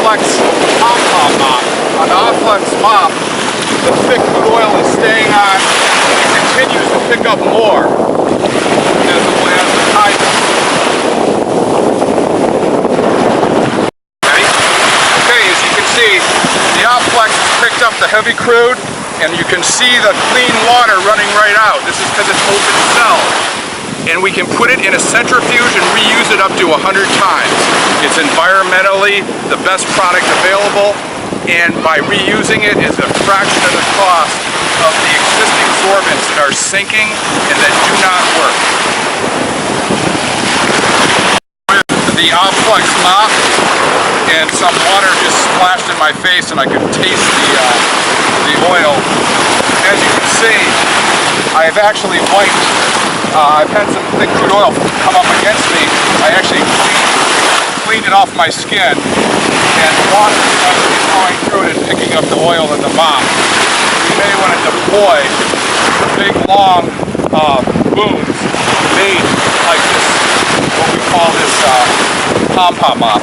Opflex Pom Pom Mop. On the Opflex mop, the thick oil is staying on and it continues to pick up more as the tide. Okay, as you can see, the Opflex has picked up the heavy crude, and you can see the clean water running right out. This is because it's open cell. And we can put it in a centrifuge and reuse it up to 100 times. It's environmentally the best product available, and by reusing it is a fraction of the cost of the existing sorbents that are sinking and that do not work. With the Opflex mop, and some water just splashed in my face and I could taste the oil. As you can see, I've actually wiped. I've had some thick crude oil come up against me. I actually cleaned it off my skin, and water is going through it and picking up the oil in the mop. You may want to deploy big long booms made like this, what we call this pom-pom mop.